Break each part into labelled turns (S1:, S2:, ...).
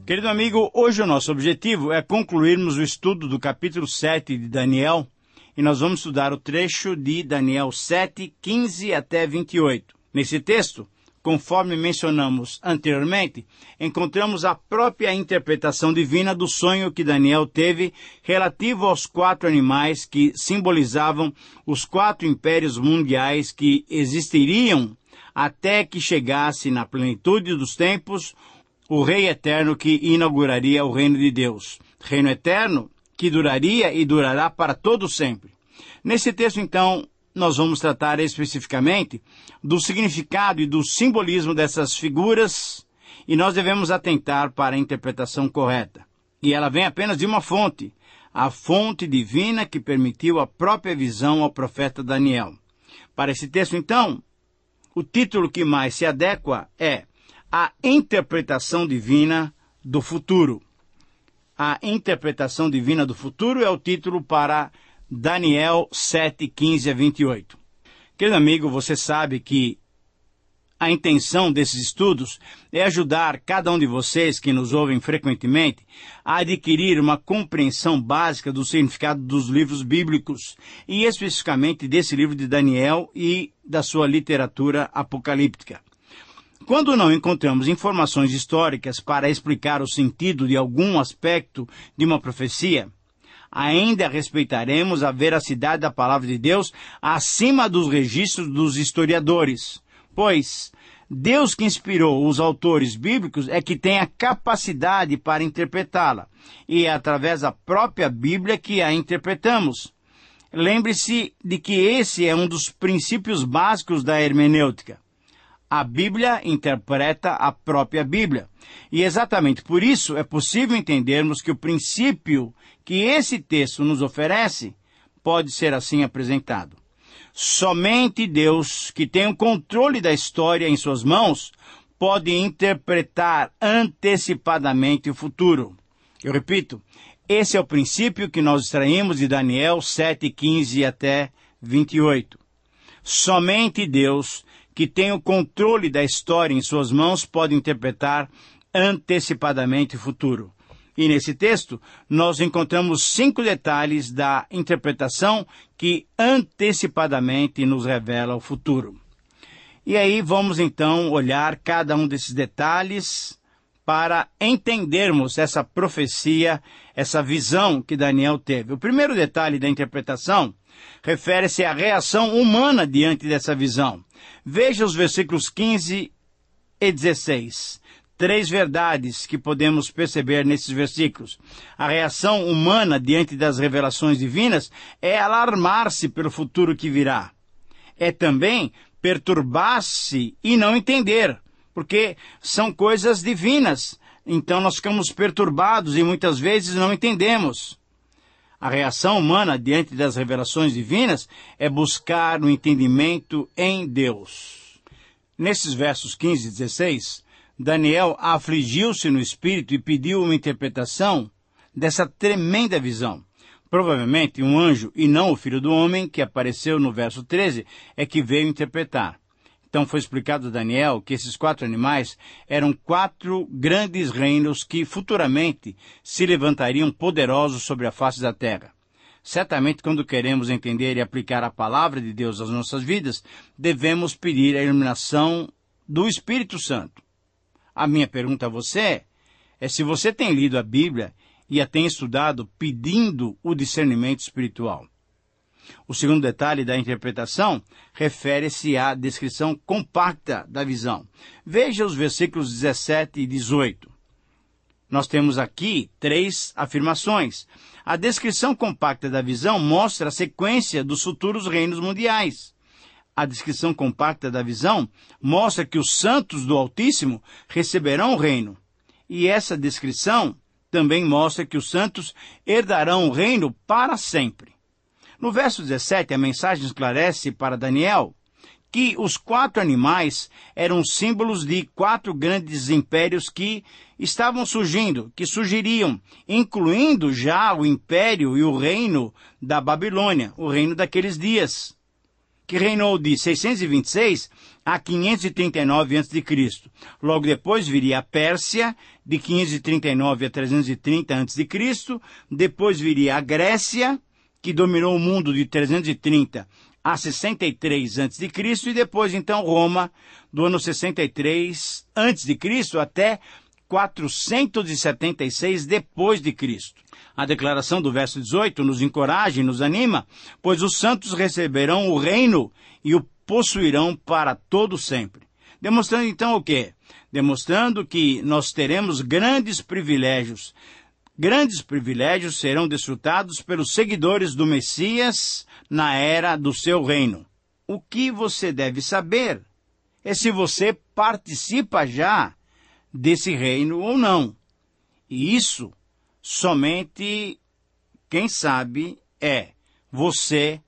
S1: Querido amigo, hoje o nosso objetivo é concluirmos o estudo do capítulo 7 de Daniel, e nós vamos estudar o trecho de Daniel 7, 15 até 28. Nesse texto, conforme mencionamos anteriormente, encontramos a própria interpretação divina do sonho que Daniel teve relativo aos 4 animais que simbolizavam os 4 impérios mundiais que existiriam até que chegasse na plenitude dos tempos o Rei Eterno que inauguraria o reino de Deus. Reino eterno que duraria e durará para todo sempre. Nesse texto, então, nós vamos tratar especificamente do significado e do simbolismo dessas figuras, e nós devemos atentar para a interpretação correta. E ela vem apenas de uma fonte, a fonte divina que permitiu a própria visão ao profeta Daniel. Para esse texto, então, o título que mais se adequa é A Interpretação Divina do Futuro. A Interpretação Divina do Futuro é o título para Daniel 7, 15 a 28. Querido amigo, você sabe que a intenção desses estudos é ajudar cada um de vocês que nos ouvem frequentemente a adquirir uma compreensão básica do significado dos livros bíblicos e especificamente desse livro de Daniel e da sua literatura apocalíptica. Quando não encontramos informações históricas para explicar o sentido de algum aspecto de uma profecia, ainda respeitaremos a veracidade da palavra de Deus acima dos registros dos historiadores, pois Deus que inspirou os autores bíblicos é que tem a capacidade para interpretá-la, e é através da própria Bíblia que a interpretamos. Lembre-se de que esse é um dos princípios básicos da hermenêutica. A Bíblia interpreta a própria Bíblia. E exatamente por isso é possível entendermos que o princípio que esse texto nos oferece pode ser assim apresentado. Somente Deus, que tem o controle da história em suas mãos, pode interpretar antecipadamente o futuro. Eu repito, esse é o princípio que nós extraímos de Daniel 7, 15 até 28. Somente Deus, que tem o controle da história em suas mãos, pode interpretar antecipadamente o futuro. E nesse texto, nós encontramos 5 detalhes da interpretação que antecipadamente nos revela o futuro. E aí vamos então olhar cada um desses detalhes para entendermos essa profecia, essa visão que Daniel teve. O primeiro detalhe da interpretação refere-se à reação humana diante dessa visão. Veja os versículos 15 e 16. 3 verdades que podemos perceber nesses versículos. A reação humana diante das revelações divinas é alarmar-se pelo futuro que virá. É também perturbar-se e não entender, porque são coisas divinas. Então nós ficamos perturbados e muitas vezes não entendemos. A reação humana diante das revelações divinas é buscar o entendimento em Deus. Nesses versos 15 e 16, Daniel afligiu-se no espírito e pediu uma interpretação dessa tremenda visão. Provavelmente um anjo, e não o filho do homem, que apareceu no verso 13, é que veio interpretar. Então foi explicado a Daniel que esses 4 animais eram 4 grandes reinos que futuramente se levantariam poderosos sobre a face da terra. Certamente, quando queremos entender e aplicar a palavra de Deus às nossas vidas, devemos pedir a iluminação do Espírito Santo. A minha pergunta a você é se você tem lido a Bíblia e a tem estudado pedindo o discernimento espiritual. O segundo detalhe da interpretação refere-se à descrição compacta da visão. Veja os versículos 17 e 18. Nós temos aqui 3 afirmações. A descrição compacta da visão mostra a sequência dos futuros reinos mundiais. A descrição compacta da visão mostra que os santos do Altíssimo receberão o reino. E essa descrição também mostra que os santos herdarão o reino para sempre. No verso 17, a mensagem esclarece para Daniel que os 4 animais eram símbolos de 4 grandes impérios que estavam surgindo, que surgiriam, incluindo já o império e o reino da Babilônia, o reino daqueles dias, que reinou de 626 a 539 a.C. Logo depois viria a Pérsia, de 539 a 330 a.C., depois viria a Grécia, que dominou o mundo de 330 a 63 a.C., e depois, então, Roma, do ano 63 a.C. até 476 depois de Cristo. A declaração do verso 18 nos encoraja e nos anima, pois os santos receberão o reino e o possuirão para todo sempre. Demonstrando então o quê? Demonstrando que nós teremos grandes privilégios. Grandes privilégios serão desfrutados pelos seguidores do Messias na era do seu reino. O que você deve saber é se você participa já desse reino ou não. E isso somente quem sabe é você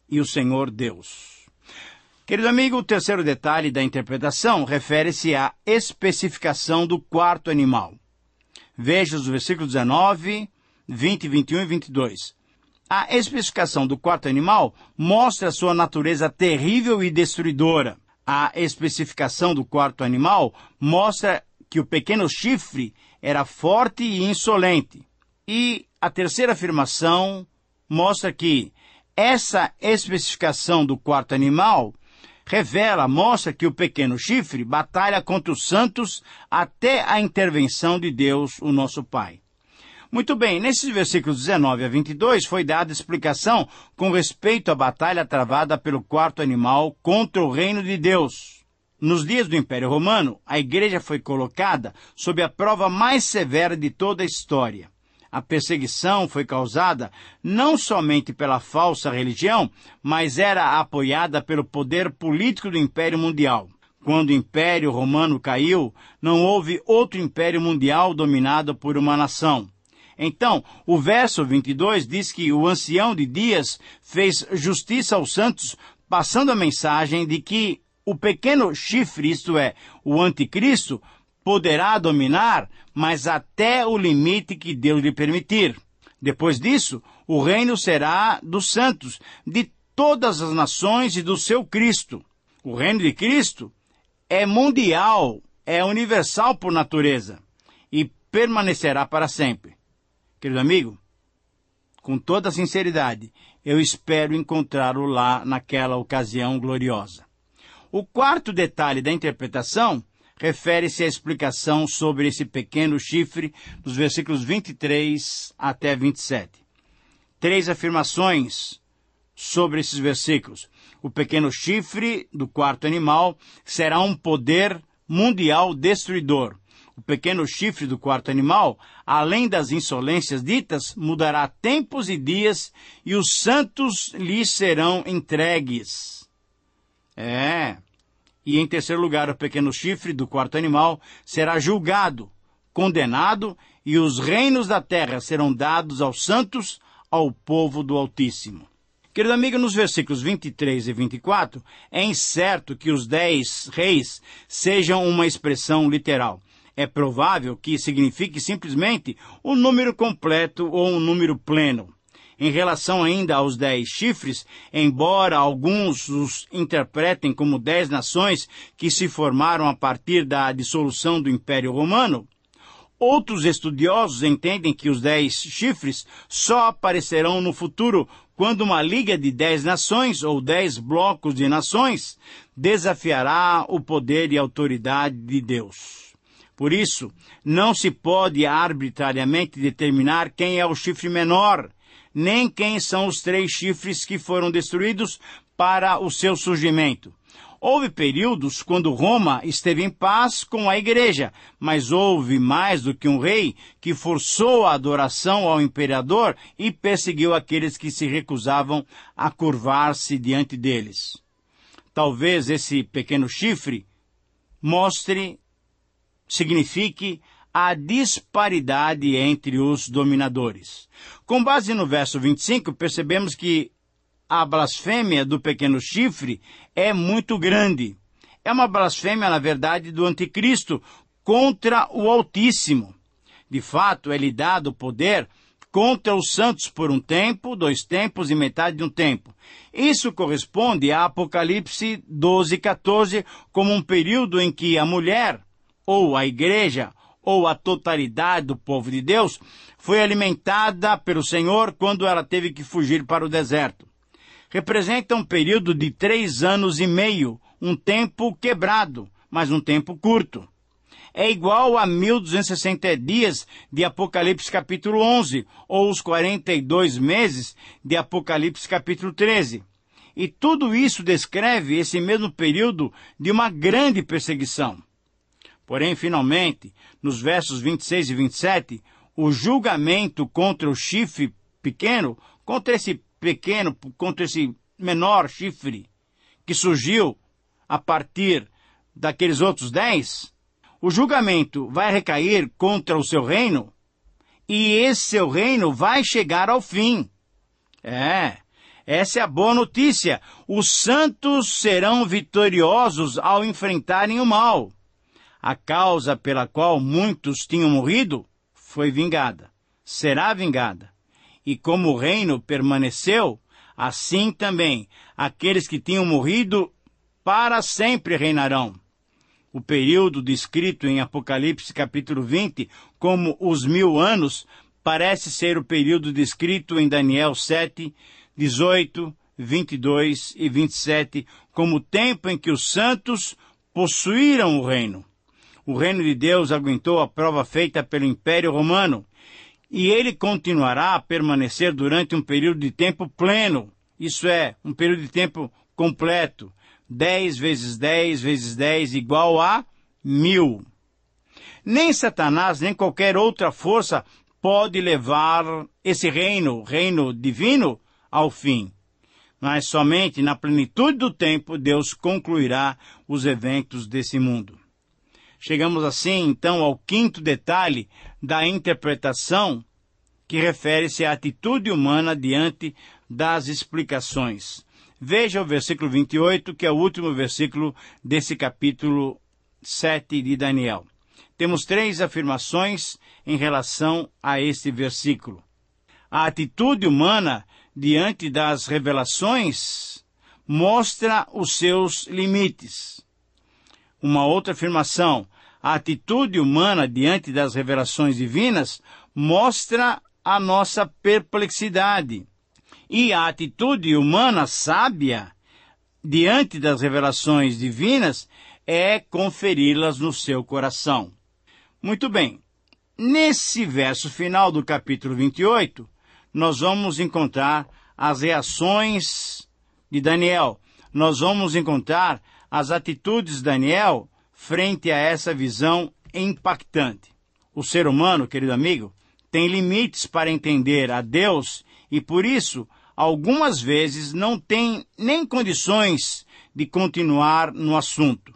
S1: e o Senhor Deus. Querido amigo, o terceiro detalhe da interpretação refere-se à especificação do quarto animal. Veja os versículos 19, 20, 21 e 22. A especificação do quarto animal mostra sua natureza terrível e destruidora. A especificação do quarto animal mostra que o pequeno chifre era forte e insolente. E a terceira afirmação mostra que essa especificação do quarto animal mostra que o pequeno chifre batalha contra os santos até a intervenção de Deus, o nosso Pai. Muito bem, nesses versículos 19 a 22 foi dada explicação com respeito à batalha travada pelo quarto animal contra o reino de Deus. Nos dias do Império Romano, a igreja foi colocada sob a prova mais severa de toda a história. A perseguição foi causada não somente pela falsa religião, mas era apoiada pelo poder político do Império Mundial. Quando o Império Romano caiu, não houve outro Império Mundial dominado por uma nação. Então, o verso 22 diz que o ancião de dias fez justiça aos santos, passando a mensagem de que o pequeno chifre, isto é, o anticristo, poderá dominar, mas até o limite que Deus lhe permitir. Depois disso, o reino será dos santos, de todas as nações e do seu Cristo. O reino de Cristo é mundial, é universal por natureza e permanecerá para sempre. Querido amigo, com toda sinceridade, eu espero encontrá-lo lá naquela ocasião gloriosa. O quarto detalhe da interpretação refere-se à explicação sobre esse pequeno chifre dos versículos 23 até 27. 3 afirmações sobre esses versículos. O pequeno chifre do quarto animal será um poder mundial destruidor. O pequeno chifre do quarto animal, além das insolências ditas, mudará tempos e dias e os santos lhe serão entregues. E em terceiro lugar, o pequeno chifre do quarto animal será julgado, condenado, e os reinos da terra serão dados aos santos, ao povo do Altíssimo. Querido amigo, nos versículos 23 e 24, é incerto que os 10 reis sejam uma expressão literal. É provável que signifique simplesmente um número completo ou um número pleno. Em relação ainda aos 10 chifres, embora alguns os interpretem como 10 nações que se formaram a partir da dissolução do Império Romano, outros estudiosos entendem que os 10 chifres só aparecerão no futuro quando uma liga de 10 nações ou 10 blocos de nações desafiará o poder e a autoridade de Deus. Por isso, não se pode arbitrariamente determinar quem é o chifre menor, nem quem são os 3 chifres que foram destruídos para o seu surgimento. Houve períodos quando Roma esteve em paz com a igreja, mas houve mais do que um rei que forçou a adoração ao imperador e perseguiu aqueles que se recusavam a curvar-se diante deles. Talvez esse pequeno chifre signifique a disparidade entre os dominadores. Com base no verso 25, percebemos que a blasfêmia do pequeno chifre é muito grande. É uma blasfêmia, na verdade, do anticristo contra o Altíssimo. De fato, é lhe dado poder contra os santos por um tempo, 2 tempos e metade de um tempo. Isso corresponde a Apocalipse 12, 14, como um período em que a mulher, ou a igreja, ou a totalidade do povo de Deus, foi alimentada pelo Senhor quando ela teve que fugir para o deserto. Representa um período de 3 anos e meio, um tempo quebrado, mas um tempo curto. É igual a 1260 dias de Apocalipse capítulo 11, ou os 42 meses de Apocalipse capítulo 13. E tudo isso descreve esse mesmo período de uma grande perseguição. Porém, finalmente, nos versos 26 e 27, o julgamento contra o chifre pequeno, contra esse menor chifre que surgiu a partir daqueles outros 10, o julgamento vai recair contra o seu reino, e esse seu reino vai chegar ao fim. Essa é a boa notícia. Os santos serão vitoriosos ao enfrentarem o mal. A causa pela qual muitos tinham morrido foi vingada, será vingada. E como o reino permaneceu, assim também aqueles que tinham morrido para sempre reinarão. O período descrito em Apocalipse capítulo 20 como os 1000 anos parece ser o período descrito em Daniel 7, 18, 22 e 27 como o tempo em que os santos possuíram o reino. O reino de Deus aguentou a prova feita pelo Império Romano e ele continuará a permanecer durante um período de tempo pleno, isso é, um período de tempo completo. 10 vezes 10 vezes 10 igual a 1000. Nem Satanás, nem qualquer outra força pode levar esse reino divino, ao fim. Mas somente na plenitude do tempo Deus concluirá os eventos desse mundo. Chegamos assim, então, ao 5º detalhe da interpretação, que refere-se à atitude humana diante das explicações. Veja o versículo 28, que é o último versículo desse capítulo 7 de Daniel. Temos 3 afirmações em relação a este versículo. A atitude humana diante das revelações mostra os seus limites. Uma outra afirmação, a atitude humana diante das revelações divinas mostra a nossa perplexidade. E a atitude humana sábia diante das revelações divinas é conferi-las no seu coração. Muito bem, nesse verso final do capítulo 28, nós vamos encontrar as reações de Daniel. Nós vamos encontrar as atitudes de Daniel frente a essa visão impactante. O ser humano, querido amigo, tem limites para entender a Deus e, por isso, algumas vezes não tem nem condições de continuar no assunto.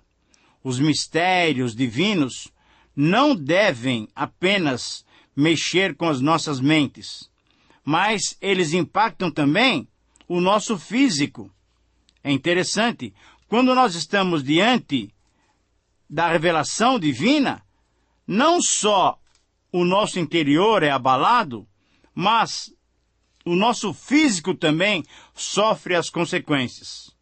S1: Os mistérios divinos não devem apenas mexer com as nossas mentes, mas eles impactam também o nosso físico. É interessante, quando nós estamos diante da revelação divina, não só o nosso interior é abalado, mas o nosso físico também sofre as consequências.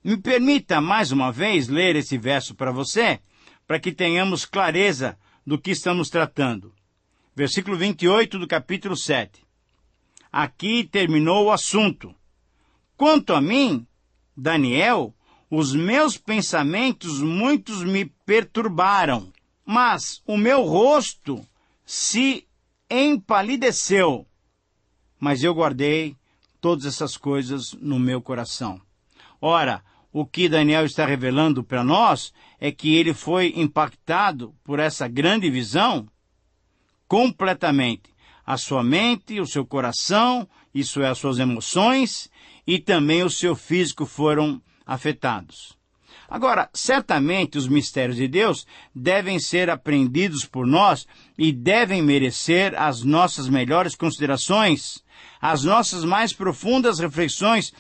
S1: Me permita mais uma vez ler esse verso para você, para que tenhamos clareza do que estamos tratando. Versículo 28 do capítulo 7. Aqui terminou o assunto. Quanto a mim, Daniel, os meus pensamentos muitos me perturbaram, mas o meu rosto se empalideceu. Mas eu guardei todas essas coisas no meu coração. Ora, o que Daniel está revelando para nós é que ele foi impactado por essa grande visão completamente. A sua mente, o seu coração, isso é, as suas emoções, e também o seu físico foram afetados. Agora, certamente os mistérios de Deus devem ser aprendidos por nós e devem merecer as nossas melhores considerações, as nossas mais profundas reflexões,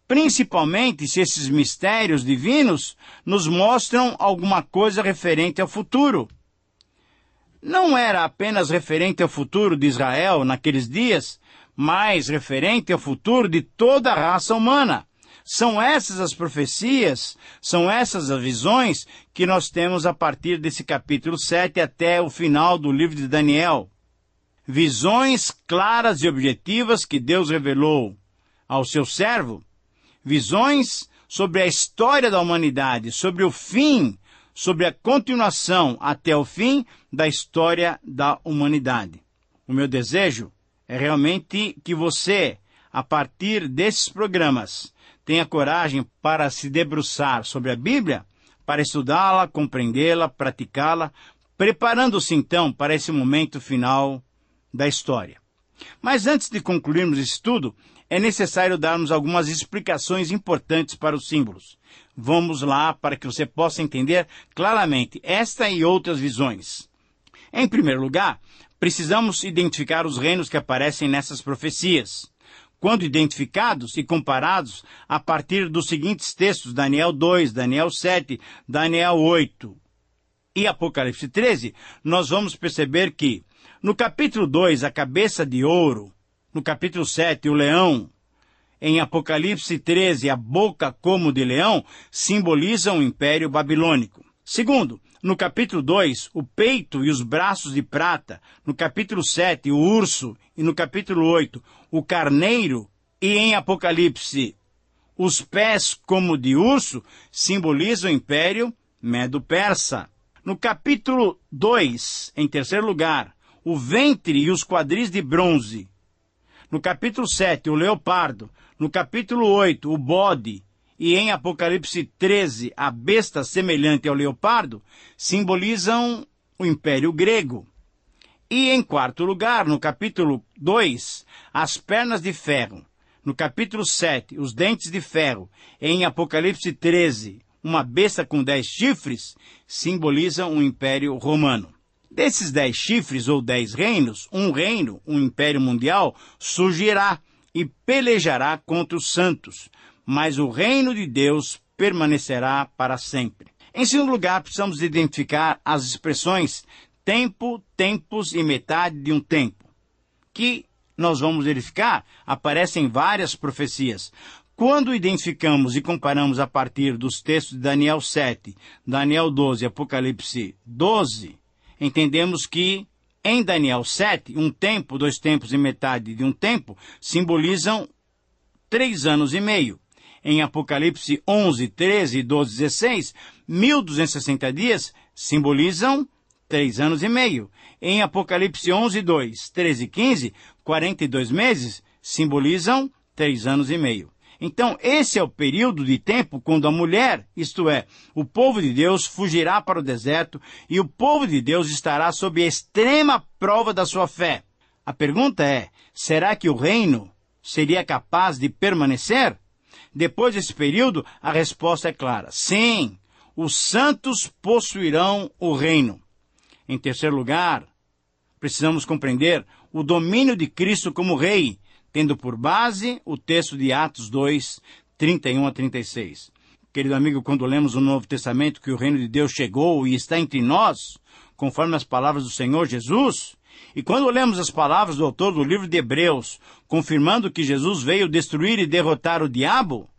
S1: principalmente se esses mistérios divinos nos mostram alguma coisa referente ao futuro. Não era apenas referente ao futuro de Israel naqueles dias, mas referente ao futuro de toda a raça humana. São essas as profecias, são essas as visões que nós temos a partir desse capítulo 7 até o final do livro de Daniel. Visões claras e objetivas que Deus revelou ao seu servo. Visões sobre a história da humanidade, sobre o fim, sobre a continuação até o fim da história da humanidade. O meu desejo é realmente que você, a partir desses programas, tenha coragem para se debruçar sobre a Bíblia, para estudá-la, compreendê-la, praticá-la, preparando-se então para esse momento final da história. Mas antes de concluirmos esse estudo, é necessário darmos algumas explicações importantes para os símbolos. Vamos lá para que você possa entender claramente esta e outras visões. Em primeiro lugar, precisamos identificar os reinos que aparecem nessas profecias. Quando identificados e comparados a partir dos seguintes textos, Daniel 2, Daniel 7, Daniel 8 e Apocalipse 13, nós vamos perceber que, no capítulo 2, a cabeça de ouro, no capítulo 7, o leão, em Apocalipse 13, a boca como de leão, simbolizam o Império Babilônico. Segundo, no capítulo 2, o peito e os braços de prata, no capítulo 7, o urso, e no capítulo 8, o carneiro, e em Apocalipse, os pés como de urso, simbolizam o Império Medo-Persa. No capítulo 2, em terceiro lugar, o ventre e os quadris de bronze. No capítulo 7, o leopardo. No capítulo 8, o bode. E em Apocalipse 13, a besta semelhante ao leopardo, simbolizam o Império Grego. E em quarto lugar, no capítulo 2, as pernas de ferro. No capítulo 7, os dentes de ferro. Em Apocalipse 13, uma besta com 10 chifres, simbolizam o Império Romano. Desses 10 chifres ou 10 reinos, um reino, um império mundial, surgirá e pelejará contra os santos, mas o reino de Deus permanecerá para sempre. Em segundo lugar, precisamos identificar as expressões tempo, tempos e metade de um tempo, que nós vamos verificar, aparecem em várias profecias. Quando identificamos e comparamos a partir dos textos de Daniel 7, Daniel 12 e Apocalipse 12, entendemos que em Daniel 7, um tempo, 2 tempos e metade de um tempo, simbolizam 3 anos e meio. Em Apocalipse 11, 13, 12, 16, 1260 dias simbolizam 3 anos e meio. Em Apocalipse 11, 2, 13 e 15, 42 meses simbolizam 3 anos e meio. Então, esse é o período de tempo quando a mulher, isto é, o povo de Deus, fugirá para o deserto e o povo de Deus estará sob a extrema prova da sua fé. A pergunta é, será que o reino seria capaz de permanecer? Depois desse período, a resposta é clara. Sim, os santos possuirão o reino. Em terceiro lugar, precisamos compreender o domínio de Cristo como rei, tendo por base o texto de Atos 2, 31 a 36. Querido amigo, quando lemos o Novo Testamento que o reino de Deus chegou e está entre nós, conforme as palavras do Senhor Jesus, e quando lemos as palavras do autor do livro de Hebreus, confirmando que Jesus veio destruir e derrotar o diabo,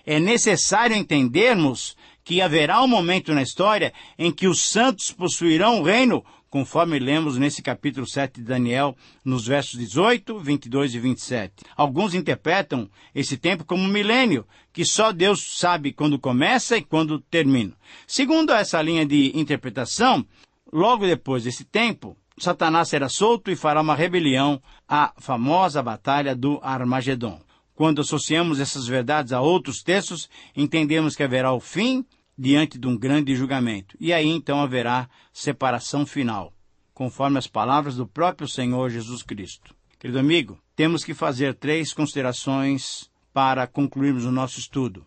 S1: é necessário entendermos que haverá um momento na história em que os santos possuirão o reino, conforme lemos nesse capítulo 7 de Daniel, nos versos 18, 22 e 27. Alguns interpretam esse tempo como um milênio, que só Deus sabe quando começa e quando termina. Segundo essa linha de interpretação, logo depois desse tempo, Satanás será solto e fará uma rebelião, à famosa batalha do Armagedon. Quando associamos essas verdades a outros textos, entendemos que haverá o fim diante de um grande julgamento. E aí então haverá separação final, conforme as palavras do próprio Senhor Jesus Cristo. Querido amigo, temos que fazer 3 considerações para concluirmos o nosso estudo.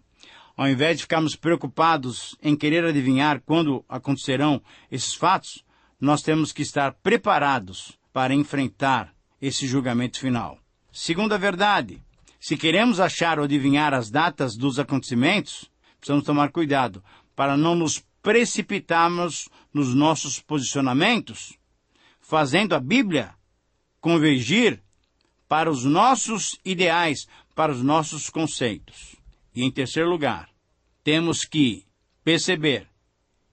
S1: Ao invés de ficarmos preocupados em querer adivinhar quando acontecerão esses fatos, nós temos que estar preparados para enfrentar esse julgamento final. Segunda verdade, se queremos achar ou adivinhar as datas dos acontecimentos, precisamos tomar cuidado para não nos precipitarmos nos nossos posicionamentos, fazendo a Bíblia convergir para os nossos ideais, para os nossos conceitos. E, em terceiro lugar, temos que perceber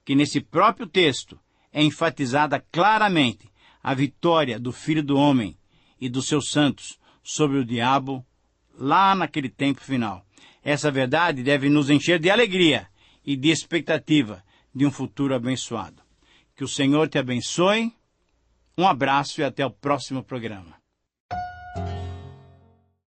S1: que nesse próprio texto é enfatizada claramente a vitória do Filho do Homem e dos seus santos sobre o diabo lá naquele tempo final. Essa verdade deve nos encher de alegria e de expectativa de um futuro abençoado. Que o Senhor te abençoe. Um abraço e até o próximo programa.